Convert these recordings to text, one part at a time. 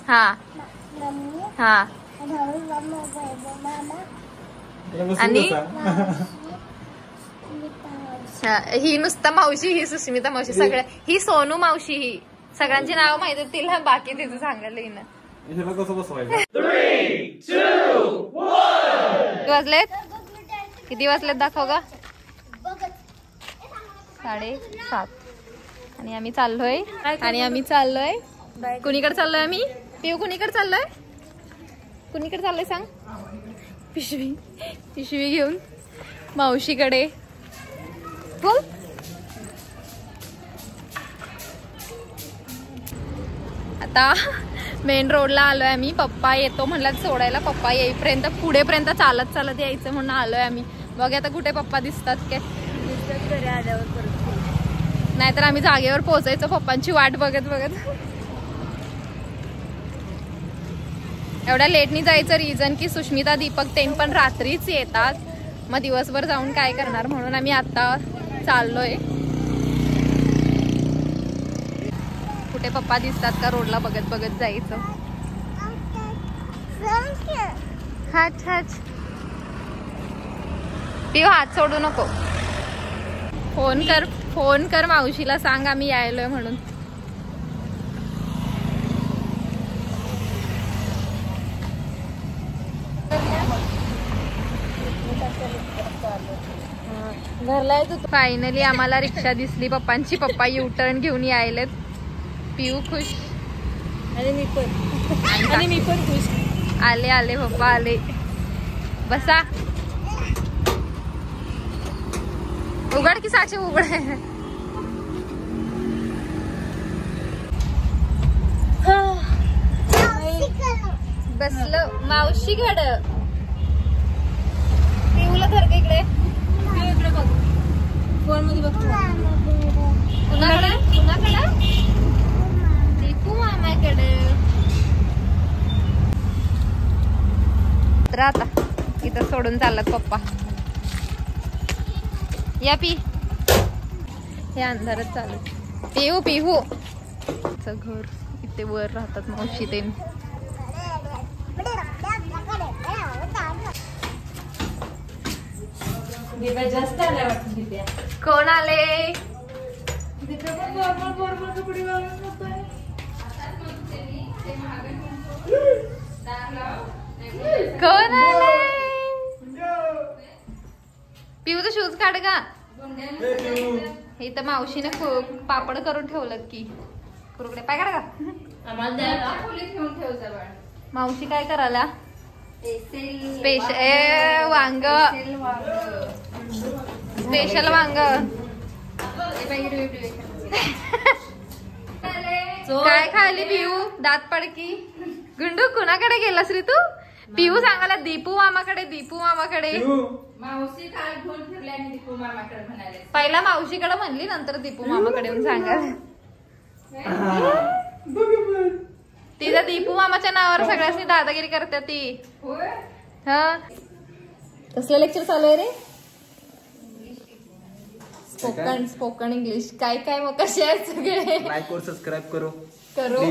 हा हा आणि ही नुसता मावशी, ही सुष्मिता मावशी, सगळ्या ही सोनू मावशी, ही सगळ्यांची नाव माहिती तिला, बाकी तिचं सांगायला येईना. वाजलेत किती वाजलेत दाखव ग. 7:30 आणि आम्ही चाललोय कुणीकडे चाललोय आम्ही. पिऊ कुणीकडे चाललोय सांग. पिशवी घेऊन मावशीकडे. बोल. आता मेन रोडला आलोय आम्ही. पप्पा येतो म्हणला सोडायला. पप्पा येईपर्यंत पुढेपर्यंत चालत यायचं म्हणून आलोय आम्ही. बघ आता कुठे पप्पा दिसतात काय. घरी आल्यावर परत, नाहीतर आम्ही जागेवर पोहोचायचो पप्पांची वाट बघत. एवढ्या लेटनी जायचं रिझन की सुष्मिता दीपक ते पण रात्रीच येतात, मग दिवसभर जाऊन काय करणार, म्हणून आम्ही आता चाललोय. कुठे पप्पा दिसतात का रोडला बघत जायचं. पिऊ हात सोडू नको. फोन कर मावशीला, सांग आम्ही यायलोय म्हणून. फायनली आम्हाला रिक्षा दिसली पप्पांची. पप्पा यू टर्न घेऊन यायलेत. पिऊ खुश आणि मी पण खुश. आले पप्पा आले. बसा. उघड की साक्षी उघड. बसलं मावशीकडं. पिऊला धर का इकडे. इकडे बघ फोन मध्ये बघ. कुणाकडे दीपू मामाकडे. आता इथं सोडून चालत पप्पा. या पी. हे अंधारात चालत. पिहू घर इथे वर राहतात मावशी ते. कोण आले. कोण आले. पिऊचं शूज काढ का. इथं मावशीने पापड करून ठेवलं की. कुरकुरे पाय काढ का. मावशी काय करायला. स्पेशल वांग. स्पेशल वांग. काय खाली पिऊ. दात पडकी. गुंडू कुणाकडे गेलास रे तू. पिऊ सांगायला दीपू मामाकडे. मावशी काय घेऊन फिरले आणि दीपू मामाकडे म्हणाले. पहिला मावशीकडे म्हणली, नंतर दीपू मामाकडे येऊन सांगायला. तिच्या दीपू मामाच्या नावावर सगळ्यांनी दादागिरी करते ती. हा कसलं लेक्चर चालू आहे रे. Spoken English. काय मग कसे आहेत सगळे. लाईक और सबस्क्राईब करो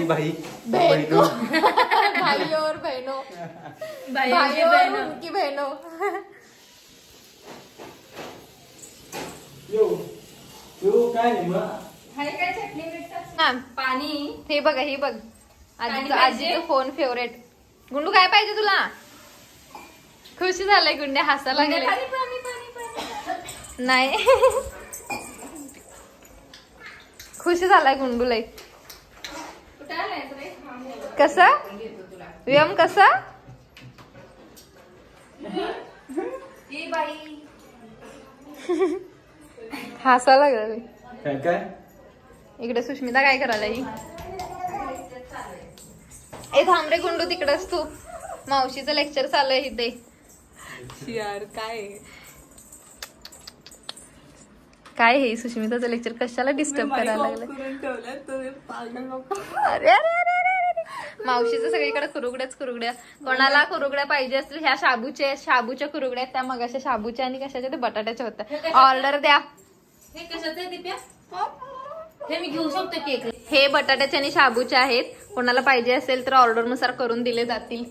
भाई और बहनों. भाई और उनकी बहनों. पाणी. हे बघ आजीचं फोन फेवरेट. गुंडू काय पाहिजे तुला. खुशी झालाय गुंड्या. हसायला लागले. नाही खुशी झालाय गुंडू लय. कसा व्यायाम कसा. हसायला लागले. काय इकडे सुष्मिता काय करायला. ए थांब रे गुंडू तिकडेच तू. मावशीचं लेक्चर चालू आहे इथे. यार काय हे सुष्मिताचं लेक्चर कशाला डिस्टर्ब करायला लागलं. अरे मावशीचं सगळीकडे कुरुगड्या. कोणाला कुरुगड्या पाहिजे असतील ह्या शाबूच्या कुरुगड्या. त्या मग अशा शाबूच्या आणि कशाच्या ते बटाट्याच्या होत्या. ऑर्डर द्या. हे कशाचं आहे दिप्या. हे मी घेऊ शकतो केक. हे बटाट्याचे आणि शाबूचे आहेत. कोणाला पाहिजे असेल तर ऑर्डर नुसार करून दिले जातील.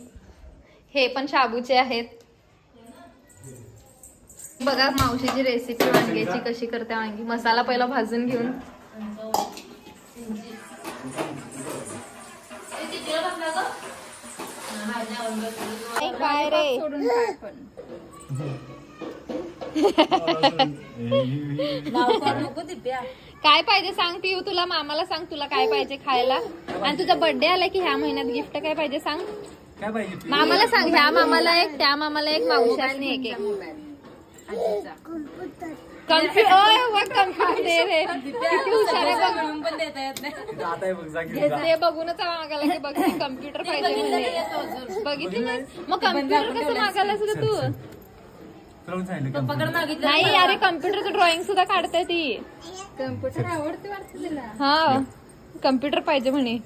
हे पण शाबूचे आहेत. बघा मावशीची रेसिपी वांग्याची कशी करते. वांगी मसाला पहिला भाजून घेऊन काय रे काय पाहिजे सांग पिऊ. तुला मामाला सांग तुला काय पाहिजे खायला. आणि तुझा बर्थडे आलाय की ह्या महिन्यात गिफ्ट काय पाहिजे सांग. काय पाहिजे मामाला सांग. ह्या मामाला एक त्या मामाला एक मावशाने एक एक कम्प्युटर दे रे. किती हुशार आहे बघ. पण देता येत नाही. ते बघूनच मागायला की बघ कम्प्युटर पाहिजे बघितलं नाही. मग कम्प्युटर कसं मागायला सुद्धा तू पप्पाकडे मागितलं नाही. अरे कम्प्युटरचं ड्रॉइंग सुद्धा काढताय ती. कम्प्युटर आवडते वाटतं तिला. हा कम्प्युटर पाहिजे म्हणे.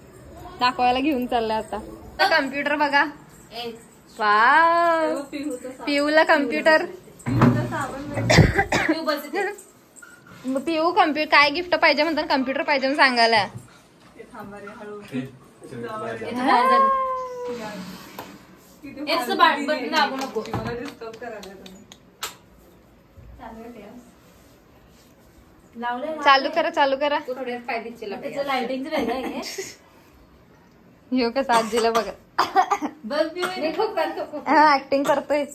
दाखवायला घेऊन चाललाय आता. कम्प्युटर बघा. वाव पिऊला कम्प्युटर. पिऊ कम्प्युटर काय गिफ्ट पाहिजे म्हणतात. कम्प्युटर पाहिजे म्हणून सांगायला. लागू नको. चालू करा चालू करा. लाइटिंग ह्यो कसं आजीला बघा. हा ऍक्टिंग करतोय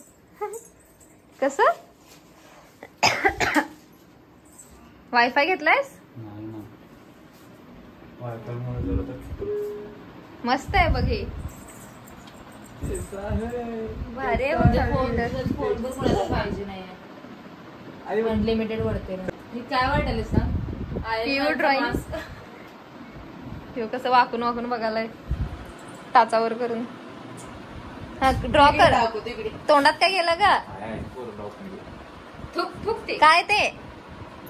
कसं. वायफाय घेतलायस. मस्त आहे बघ हे. भारी आहे. पाहिजे नाही अनलिमिटेड वाढते. काय वाटेल सांग. पिऊ ड्रॉइंग. ह्यो कसं वाकून वाकून बघायलाय टाचावर करून. ड्रॉ कर. तोंडात काय गेलं का. थुक थुक ते काय ते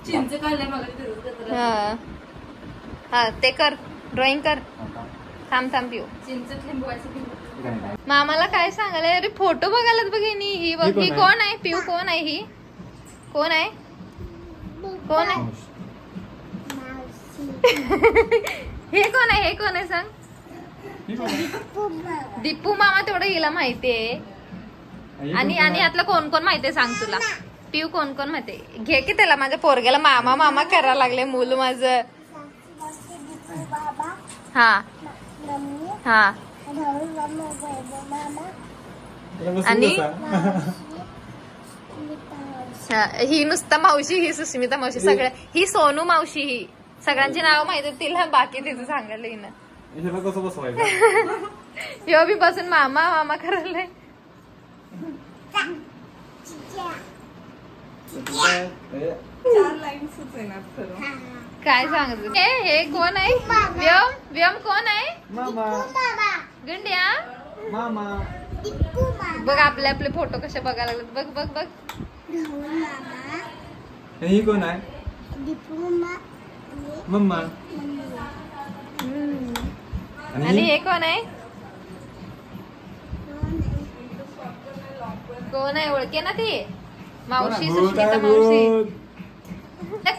चिंच खाल्लंय मला. हा ते कर. ड्रॉइंग कर. थांब थांब पिऊ. चिंच लिंबवायचं. मामाला काय सांगायला. अरे फोटो बघायलाच बघिनी. ही बघ. ही कोण आहे पिऊ. कोण आहे ही. कोण आहे कोण आहे. हे कोण आहे. हे कोण आहे सांग. दीपू मामा तेवढं हिला माहितीये. आणि यातलं कोण कोण माहितीये सांग तुला. पिऊ कोण कोण माहितीये. घे की त्याला. माझ्या पोरग्याला मामा मामा करायला लागले मूल माझं. हा हा आणि ही नुसता मावशी. ही सुस्मिता मावशी. सगळ्या ही सोनू मावशी. ही सगळ्यांची नाव माहिती तिला. बाकी तिचं सांगायला हिनं. कसं बसवायचं. ह्यो बी बसून मामा मामा करायला. काय सांगत. हे कोण आहे. व्योम. व्योम कोण आहे. गुंड्या. बघ आपले आपले फोटो कसे बघायला लागलेत. बघ बघ बघ. ही कोण आहे. मम्मा. आणि हे कोण आहे. कोण आहे ओळखे ना ती. मावशी सुष्मिता मावशी.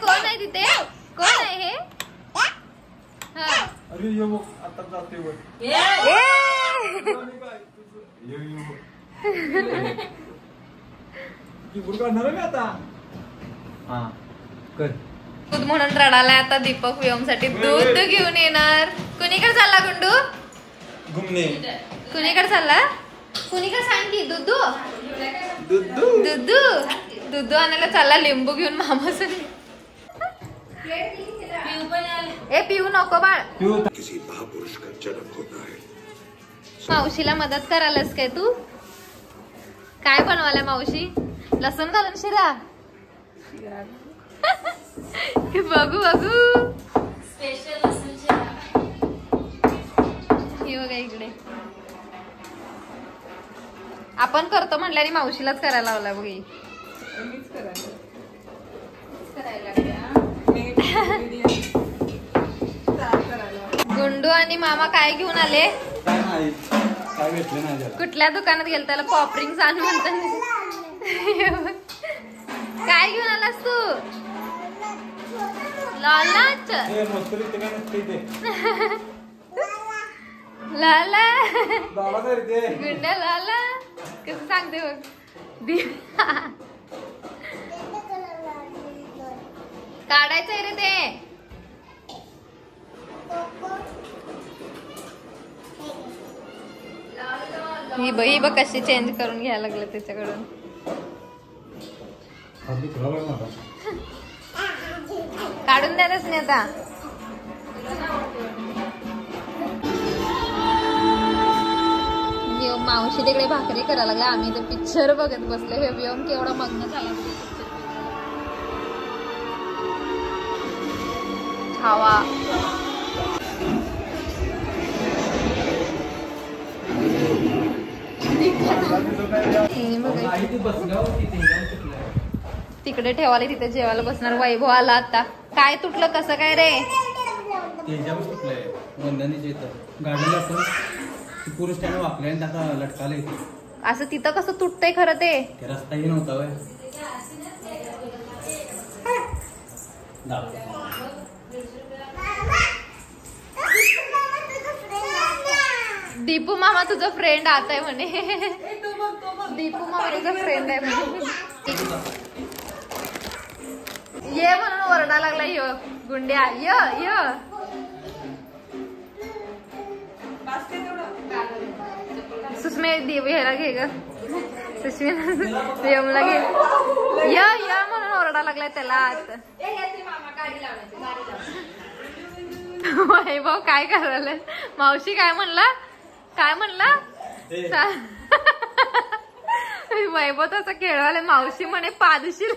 कोण आहे तिथे. कोण आहे हे. अरे आता जाते आता. हा कर. दूध म्हणून रडालाय आता दीपक व्योमसाठी. दूध घेऊन येणार. कुणीकडे चालला गुंडू. घुमणे. कुणीकडे चालला. कुणीकडे सांग की. दुधू दुधू दुधू दुधू आणायला चालला. लिंबू घेऊन मामाचं. ए पिऊ नको बाळ. किसी महापुरुष का जन्म होता है. मावशीला मदत करायलास काय तू. काय बनवायला मावशी. लसूण घालून शिरा. बघू बघू. स्पेशल लसूण शिरा. हे बघा इकडे. आपण करतो म्हटल्याने मावशीलाच करायला लावला बघ. गुंडू आणि मामा काय घेऊन आले. कुठल्या दुकानात गेल त्याला पॉपरिंग आण म्हणतात. काय घेऊन आलास तू. लालाच ए, मस्तुरी ते काय नसते ते. लाला दादा काय रे ते? गुंड्या लाला कसं सांगते बघ काढायचंय रे ते. ही बघ कशी चेंज करून घ्यायला लागलं त्याच्याकडून. काढून द्यायलाच नाही आता. मावशी तिकडे भाकरी करायला लागला. आम्ही तर पिक्चर बघत बसले. हे व्योम केवढा मग्न झाला हवा. तिकडे ठेवाले तिथे जेवायला बसणार. वैभव आला आता. काय तुटलं कसं काय रे? तुटलंय वंदनीच्या इथं गाडीला असं पुरुष त्याने वापरले आणि त्याचा लटकाला येते. असं तिथं कसं तुटतंय खरं ते? रस्ताही नव्हता वय. दीपू मामा तुझा फ्रेंड आता आहे म्हणे. दीपू मामा तुझा फ्रेंड आहे म्हणे. ये म्हणून ओरडा लागला. य गुंड्या य सुषमे देव ह्याला घे ग. सुषमेला घे. य म्हणून ओरडा लागलाय त्याला आता. वैभव काय करायला? मावशी काय म्हणला? काय म्हणला? वैभव तसं खेळवायला. मावशी म्हणे पादशील.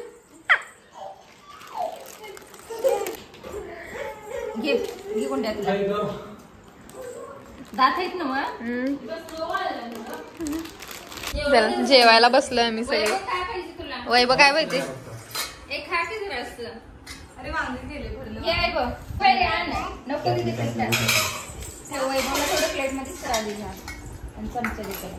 घे घे कोणत्या दात आहेत ना मग. चला जेवायला बसलोय आम्ही सगळे. काय पाहिजे तुला? वैभव काय पाहिजे? एक खा की जरा असं. अरे वांगे गेले भरलं. ये बघ पहिले आण नको तिथे वैभवला थोडं प्लेट मध्ये सरा दे आणि चमचा दे त्याला.